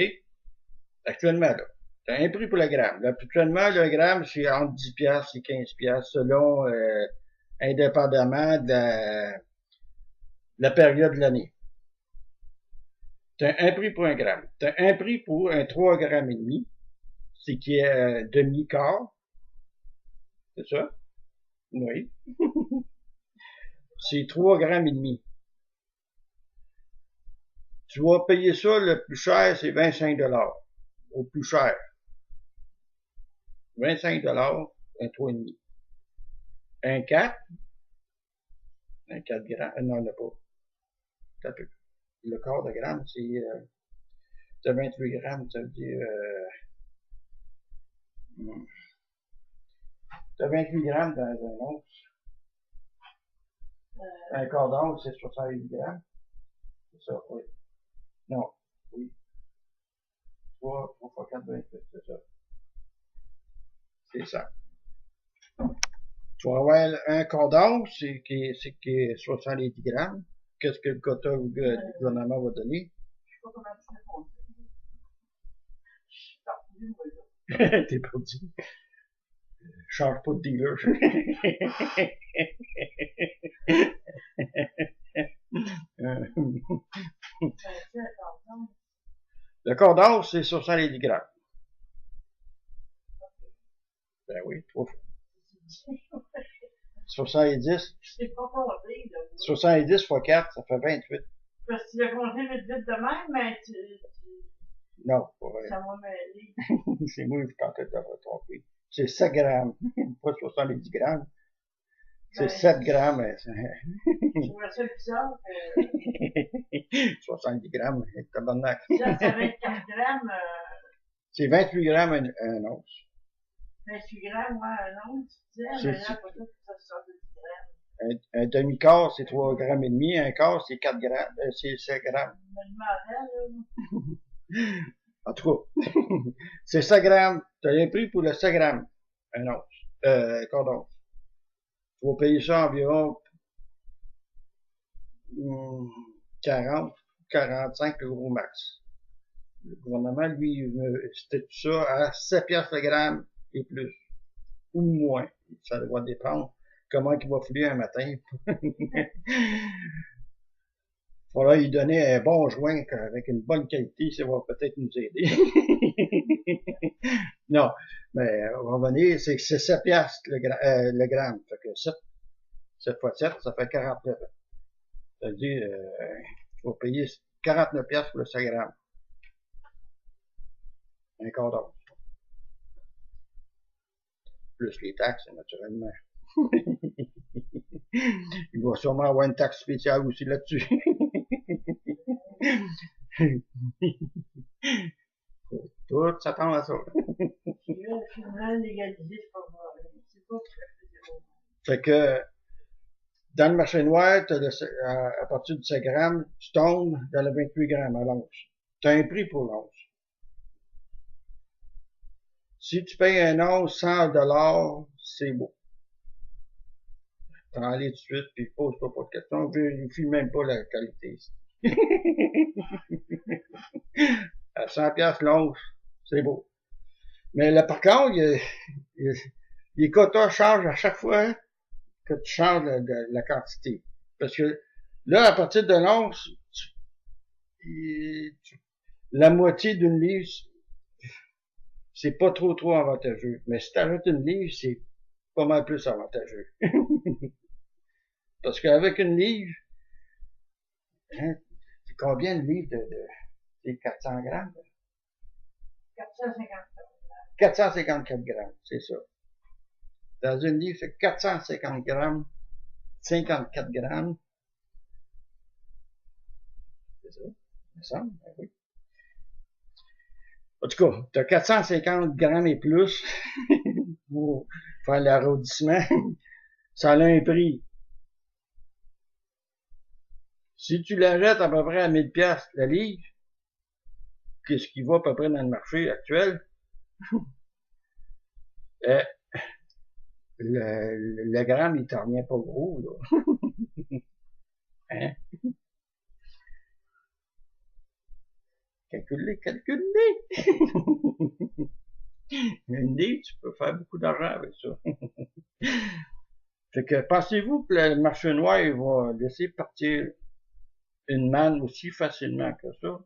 A: Actuellement, là. T'as un prix pour le gramme. Là, actuellement, le gramme, c'est entre 10 piastres et 15 piastres selon, indépendamment de la période de l'année. T'as un prix pour un gramme. T'as un prix pour un 3 grammes et demi, c'est qui est demi-quart. C'est ça? Oui. C'est 3 grammes et demi. Tu vas payer ça, le plus cher, c'est 25 $. Au plus cher. 25 $, un 3,5. Un 4 grammes, non, il n'y en a pas. Le quart de gramme, c'est 28 grammes, ça veut dire t'as 28 grammes dans un once. Un quart d'once, c'est 70 grammes. C'est ça, oui. Non, oui. 3 fois 4, 28, c'est ça. C'est ça. Tu vas avoir un quart d'once, c'est qui est 70 grammes. Qu'est-ce que le quota du gouvernement va donner?
B: Je sais pas comment tu fais pour ça. Je suis perdu, moi, là.
A: T'es perdu. Change pas de dealer. Le quart d'once, c'est 70 grammes. Ben oui, 3 fois. 70.
B: C'est pas compté, là.
A: 70 fois 4, ça fait 28.
B: Parce que tu l'as compté vite de même, mais
A: Non, pas vrai.
B: ça m'a mêlé.
A: C'est moi qui tentais de me tromper. C'est 7 grammes, pas 70 grammes. C'est 7 grammes.
B: Je trouvais ça bizarre que
A: 70 grammes, tabarnak.
B: ça, ça va être 4 grammes,
A: C'est 28 grammes un once.
B: 28 grammes, ouais, un once, tu disais, mais là, pas ça, ça 70 grammes.
A: Un demi-quart, c'est 3 grammes et demi. Un quart, c'est 4 grammes, c'est 7 grammes.
B: Je me demandais, là.
A: En tout cas, c'est 100 grammes. Tu as un prix pour le 100 grammes. Un once. Quart d'once. Tu vas payer ça environ 40, 45 euros max. Le gouvernement, lui, statue ça à 7 piastres le gramme et plus. Ou moins. Ça va dépendre comment il va fouiller un matin. Il faudra lui donner un bon joint avec une bonne qualité, ça va peut-être nous aider. Non, mais on va revenir, c'est 7 piastres le gramme. Fait que 7 fois 7, ça fait 49. Ça veut dire, tu vas payer 49 piastres pour le 100 grammes. Un quart d'once. Plus les taxes, naturellement. Il va sûrement avoir une taxe spéciale aussi là-dessus. Faut tout s'attendre à ça.
B: Je voulais légaliser, c'est pas vrai. C'est pas très
A: Fait que, dans le marché noir, à partir de 5 grammes, tu tombes dans le 28 grammes à l'once. Tu as un prix pour l'once. Si tu payes un once 100 $, c'est beau. T'en allais tout de suite, puis pose-toi pas de questions, vérifie même pas la qualité. À 100 piastres l'once, c'est beau. Mais là, par contre, les quotas changent à chaque fois que tu changes la quantité. Parce que là, à partir de l'once, la moitié d'une livre, c'est pas trop avantageux. Mais si tu ajoutes une livre, c'est pas mal plus avantageux. Parce qu'avec une livre, hein, c'est combien de livres c'est 400 grammes?
B: 450.
A: 454 grammes, c'est ça. Dans une livre, c'est 450 grammes, 54 grammes. C'est ça, il me semble, ben oui. En tout cas, tu as 450 grammes et plus pour faire l'arrondissement. Ça a un prix. Si tu l'achètes à peu près à 1000 piastres la livre, qu'est-ce qui va à peu près dans le marché actuel, le gramme, il t'en revient pas gros, là. Hein? Calculez! Une livre, tu peux faire beaucoup d'argent avec ça. Fait que, pensez-vous que le marché noir, il va laisser partir une manne aussi facilement que ça?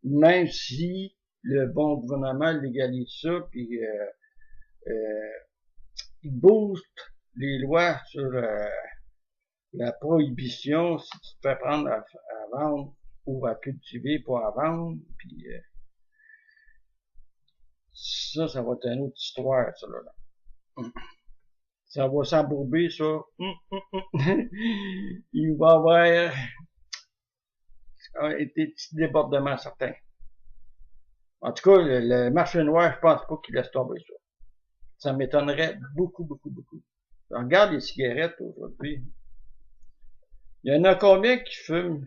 A: Même si le bon gouvernement légalise ça, puis il booste les lois sur la prohibition si tu te fais prendre à vendre ou à cultiver pour à vendre, puis ça va être une autre histoire, ça, là. Ça va s'embourber, ça. Il va y avoir des petits débordements certains. En tout cas, le marché noir, je pense pas qu'il laisse tomber ça. Ça m'étonnerait beaucoup, beaucoup, beaucoup. Regarde les cigarettes aujourd'hui. Il y en a combien qui fument?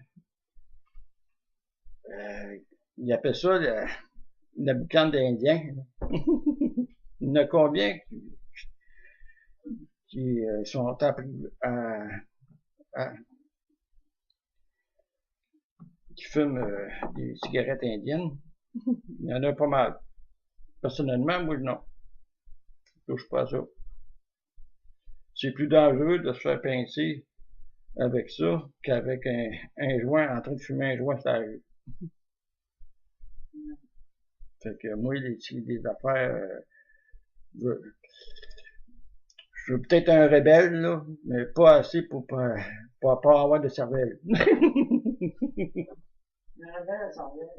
A: Ils appellent ça la boucane d'Indien. Il y en a combien qui sont appris qui fument des cigarettes indiennes? Il y en a pas mal. Personnellement, moi, non. Je touche pas à ça. C'est plus dangereux de se faire pincer avec ça qu'avec un joint, en train de fumer un joint sur la rue. Fait que moi, des affaires, je suis peut-être un rebelle, là, mais pas assez pour pas avoir de cervelle.
B: Un rebelle à cervelle.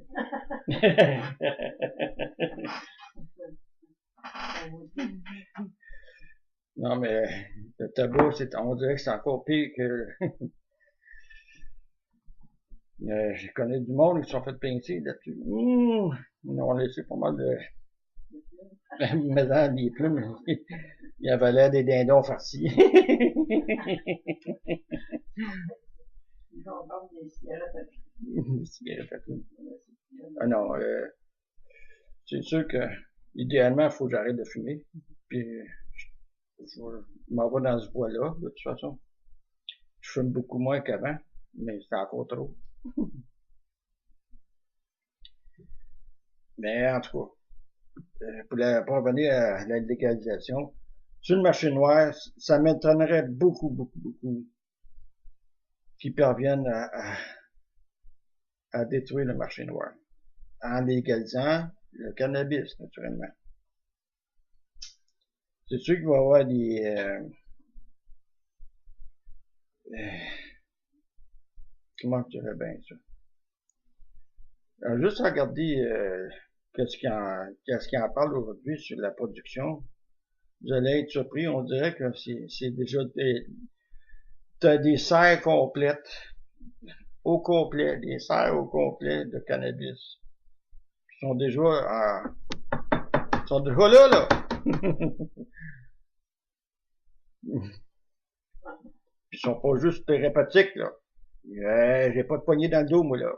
A: Non, mais le tabac, on dirait que c'est encore pire que... je connais du monde qui se sont fait pincer là-dessus. Ils ont laissé pas mal de... mais dans des plumes, il avait l'air des dindons farcis.
B: Ils vont vendre des cigarettes à plume.
A: Des cigarettes à plume. Ah non, c'est sûr que, idéalement, il faut que j'arrête de fumer. Puis, je m'en vais dans ce bois-là, de toute façon. Je fume beaucoup moins qu'avant, mais c'est encore trop. Mais en tout cas, pour revenir à la légalisation, sur le marché noir, ça m'étonnerait beaucoup, beaucoup, beaucoup qu'ils parviennent à détruire le marché noir en légalisant le cannabis, naturellement. C'est sûr qu'il va y avoir des... comment je dirais bien ça? Alors, juste regarder qu'est-ce qu'il en parle aujourd'hui sur la production. Vous allez être surpris, on dirait que c'est déjà t'as des serres complètes, au complet, des serres au complet de cannabis. Ils sont déjà là. Puis ils sont pas juste thérapeutiques, là. J'ai pas de poignée dans le dos, moi, là.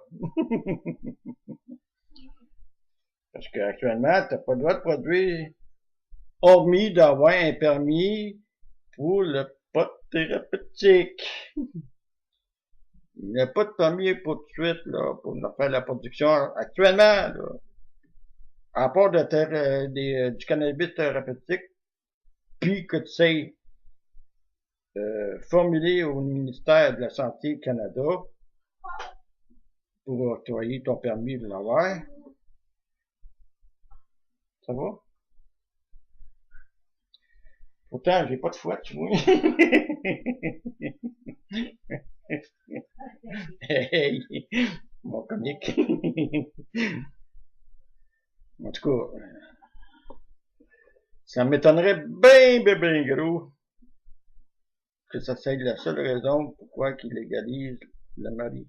A: Parce qu'actuellement, t'as pas le droit de produire, hormis d'avoir un permis pour le pot thérapeutique. Il n'y a pas de permis pour tout de suite, là, pour faire la production actuellement, là. À part du cannabis thérapeutique, puis que tu sais formuler au ministère de la Santé Canada pour octroyer ton permis de l'avoir. Ça va? Pourtant, j'ai pas de foi, tu vois. Hey, mon comique. En tout cas, ça m'étonnerait bien gros que ça soit la seule raison pourquoi qu'ils légalisent le mari.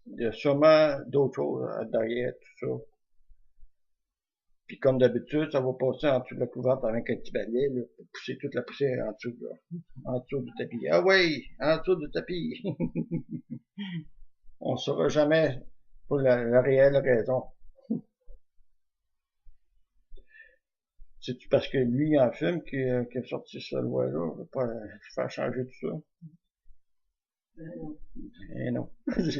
A: Il y a sûrement d'autres choses derrière tout ça. Puis comme d'habitude, ça va passer en dessous de la couverte avec un petit balai, là, pour pousser toute la poussière en dessous, là. En dessous du tapis. Ah oui, en dessous du tapis. On saura jamais pour la réelle raison. C'est-tu parce que lui, il en fume qui a sorti cette loi-là? On va pas faire changer tout ça. Eh non. C'est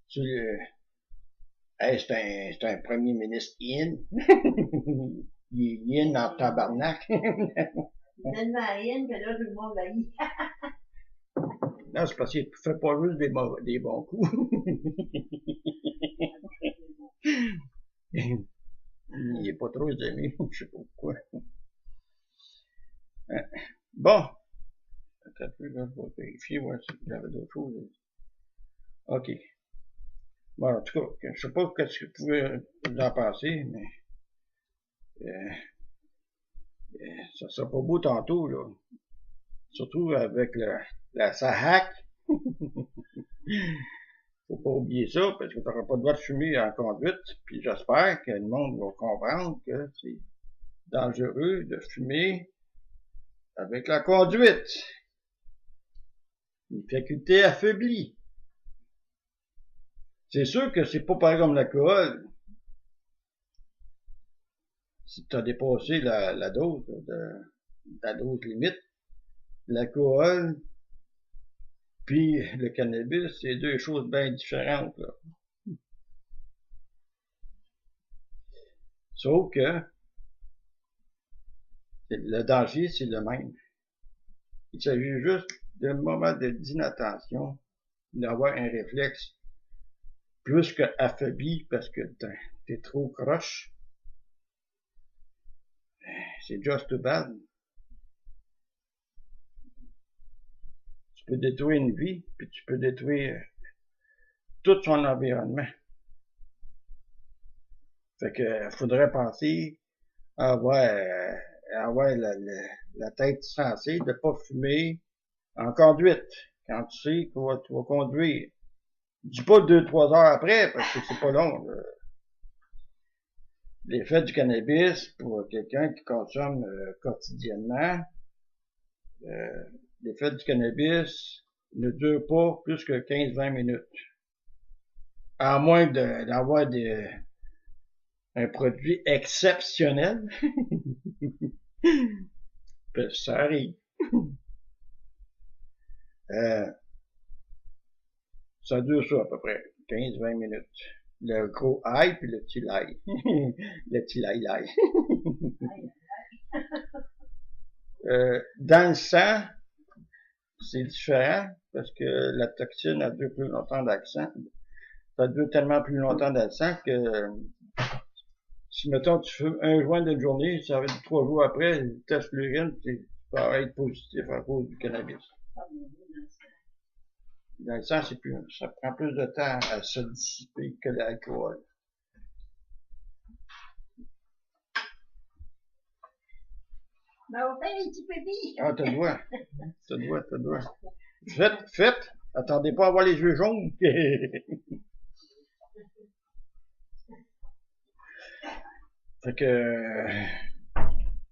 A: sûr. Hey, c'est un premier ministre in. Il est in en tabarnak.
B: Il est tellement in que là, tout le monde l'a eu.
A: Non, c'est parce qu'il fait pas juste des bons coups. Il est pas trop aimé, je sais pas pourquoi. Bon. Attends un peu, là, je vais vérifier, ouais, si j'avais d'autres choses. OK. Bon, en tout cas, je sais pas ce que vous pouvez vous en penser, mais ça sera pas beau tantôt, là. Surtout avec la SAHAC. Faut pas oublier ça, parce que tu n'auras pas le droit de fumer en conduite. Puis j'espère que le monde va comprendre que c'est dangereux de fumer avec la conduite. Les facultés affaiblies. C'est sûr que c'est pas pareil comme l'alcool. Si tu as dépassé la dose, la dose limite, l'alcool puis le cannabis, c'est deux choses bien différentes, là. Sauf que le danger, c'est le même. Il s'agit juste d'un moment d'inattention, d'avoir un réflexe plus que affaibli parce que t'es trop croche. C'est just too bad. Tu peux détruire une vie, puis tu peux détruire tout son environnement. Fait que faudrait penser à avoir la tête sensée de pas fumer en conduite quand tu sais que tu vas conduire. Dis pas 2-3 heures après, parce que c'est pas long. L'effet du cannabis pour quelqu'un qui consomme quotidiennement, l'effet du cannabis ne dure pas plus que 15-20 minutes. À moins d'avoir un produit exceptionnel. Ça arrive. Ça dure ça à peu près 15-20 minutes. Le gros ail puis le petit l'ail. Le petit l'ail. Dans le sang, c'est différent parce que la toxine a dure plus longtemps dans le sang. Ça dure tellement plus longtemps dans le sang que si, mettons, tu fumes un joint d'une journée, ça va être 3 jours après, tu testes l'urine, tu vas être positif à cause du cannabis. Dans le sang, ça prend plus de temps à se dissiper que l'alcool.
B: Ben, on fait les petits pépis.
A: Ah, t'as le droit. Faites. Attendez pas à avoir les yeux jaunes. Fait que,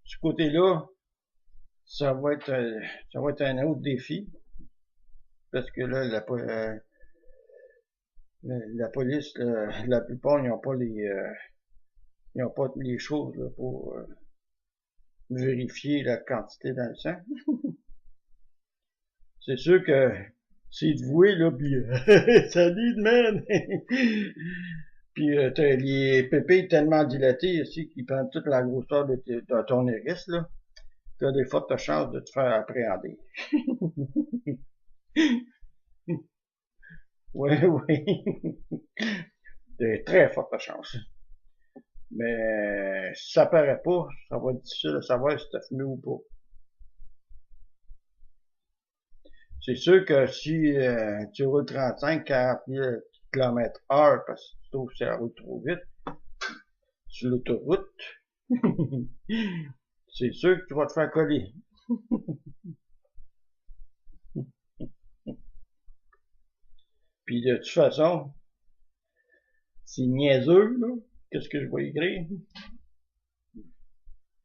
A: ce côté-là, ça va être un autre défi. Parce que là, la police, la plupart, ils n'ont pas les choses là, pour vérifier la quantité dans le sang. C'est sûr que c'est voué, là, pis salut, man! Puis t'as les pépés tellement dilatés ici qu'ils prennent toute la grosseur de ton iris, là. T'as des fortes chances de te faire appréhender. Oui. Des très fortes chances. Mais si ça paraît pas, ça va être difficile de savoir si t'as fumé ou pas. C'est sûr que si tu roules 35-40 000 km/h parce que tu trouves que ça roule trop vite sur l'autoroute, c'est sûr que tu vas te faire coller. Puis de toute façon, c'est niaiseux, là. Qu'est-ce que je vais écrire?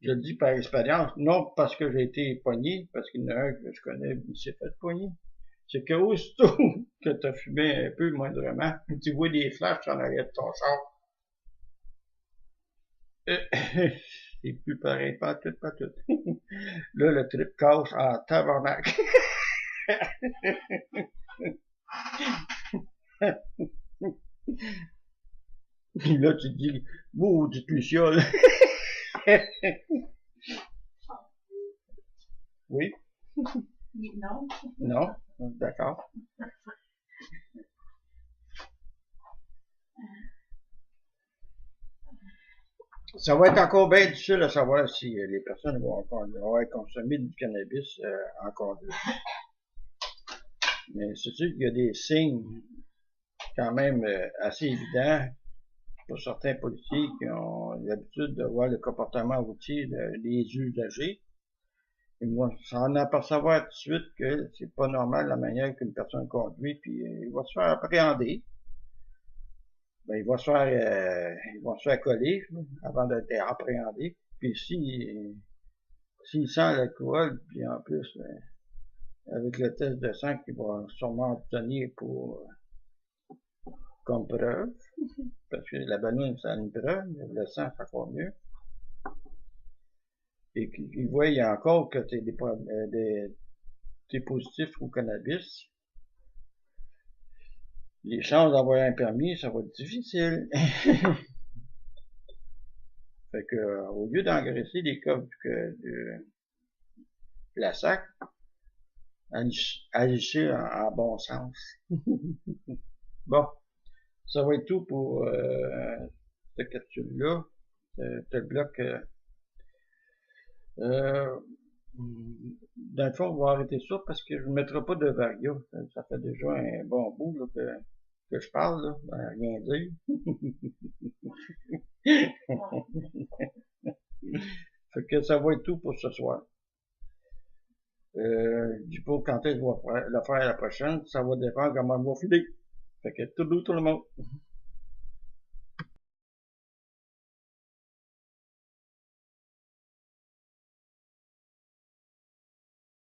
A: Je le dis par expérience, non parce que j'ai été pogné, parce qu'il y en a un que je connais, il s'est fait pogner. C'est que aussitôt que tu as fumé un peu moindrement, tu vois des flashs en arrière de ton char. C'est plus pareil, pas tout, pas tout. Là, le trip casse en tabarnak. Puis là, tu te dis, wow, tu te chiales. Oui?
B: Non.
A: Non? D'accord. Ça va être encore bien difficile à savoir si les personnes vont encore consommer du cannabis encore deux. Mais c'est sûr qu'il y a des signes quand même assez évidents pour certains policiers qui ont l'habitude de voir le comportement routier des usagers. Ils vont s'en apercevoir tout de suite que c'est pas normal la manière qu'une personne conduit, puis il va se faire appréhender. Ben, il va se faire coller avant d'être appréhendé. Puis s'il sent l'alcool, puis en plus, avec le test de sang qu'il va sûrement obtenir comme preuve, parce que la ballonne, c'est une preuve, le sang, ça va mieux. Et qu'il voit encore que t'es positif au cannabis, les chances d'avoir un permis, ça va être difficile. Fait que, au lieu d'engraisser des coffres de la SAC, agissez en bon sens. Bon, ça va être tout pour cette capsule-là. Ce bloc. Dans le fond, on va arrêter ça parce que je ne mettrai pas de varia. Ça fait déjà un bon bout là, que je parle, là, à rien dire. Fait que ça va être tout pour ce soir. Je dis pas quand est-ce que je vais le faire la prochaine, ça va dépendre comment je vais filer. Fait que tout le monde.